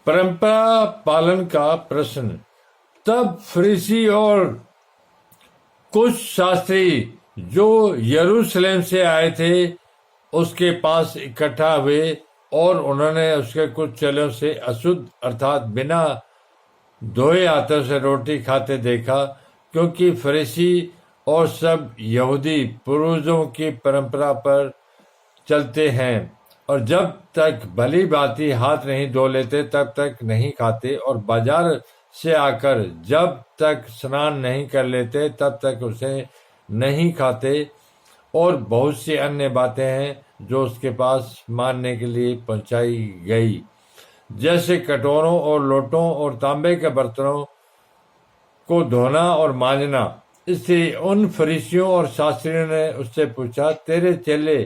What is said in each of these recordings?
परंपरा पालन का प्रश्न। तब फरीसी और कुछ शास्त्री जो यरूशलेम से आए थे उसके पास इकट्ठा हुए और उन्होंने उसके कुछ चेलों से अशुद्ध अर्थात बिना धोए हाथों से रोटी खाते देखा, क्योंकि फरीसी और सब यहूदी पूर्वजों की परंपरा पर चलते हैं और जब तक भली भांति हाथ नहीं धो लेते तब तक नहीं खाते, और बाजार से आकर जब तक स्नान नहीं कर लेते तब तक उसे नहीं खाते। और बहुत सी अन्य बातें हैं जो उसके पास मानने के लिए पहुंचाई गई, जैसे कटोरों और लोटों और तांबे के बर्तनों को धोना और मांजना। इसलिए उन फरीसियों और शास्त्रियों ने उससे पूछा, तेरे चेले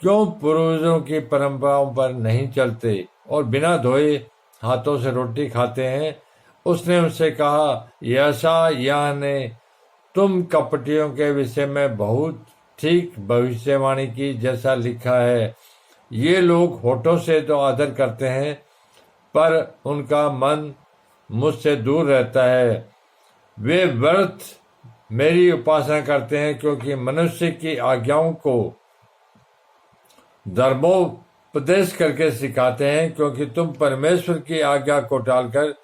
क्यों पूर्वजों की परंपराओं पर नहीं चलते और बिना धोए हाथों से रोटी खाते हैं? उसने उनसे कहा, यशायाह ने तुम कपटियों के विषय में बहुत ठीक भविष्यवाणी की, जैसा लिखा है, ये लोग होठों से तो आदर करते हैं पर उनका मन मुझसे दूर रहता है। वे व्यर्थ मेरी उपासना करते हैं, क्योंकि मनुष्य की आज्ञाओं को धर्मोपदेश करके सिखाते हैं, क्योंकि तुम परमेश्वर की आज्ञा को टालकर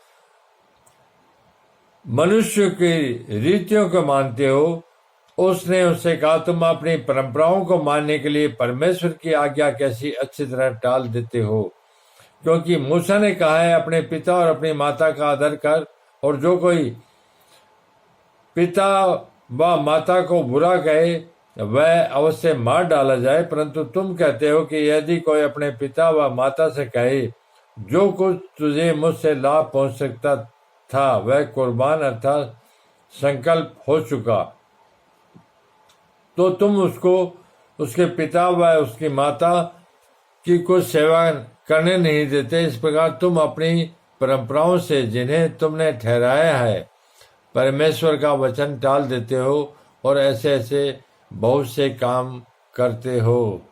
मनुष्य की रीतियों को मानते हो। उसने उससे कहा, तुम अपनी परंपराओं को मानने के लिए परमेश्वर की आज्ञा कैसी अच्छी तरह टाल देते हो, क्योंकि मूसा ने कहा है, अपने पिता और अपनी माता का आदर कर, और जो कोई पिता व माता को बुरा कहे वह अवश्य मार डाला जाए। परंतु तुम कहते हो कि यदि कोई अपने पिता व माता से कहे, जो कुछ तुझे मुझसे लाभ पहुंच सकता था वह कुर्बान अर्थात संकल्प हो चुका, तो तुम उसको उसके पिता व उसकी माता की कुछ सेवा करने नहीं देते। इस प्रकार तुम अपनी परंपराओं से जिन्हें तुमने ठहराया है परमेश्वर का वचन टाल देते हो और ऐसे ऐसे बहुत से काम करते हो।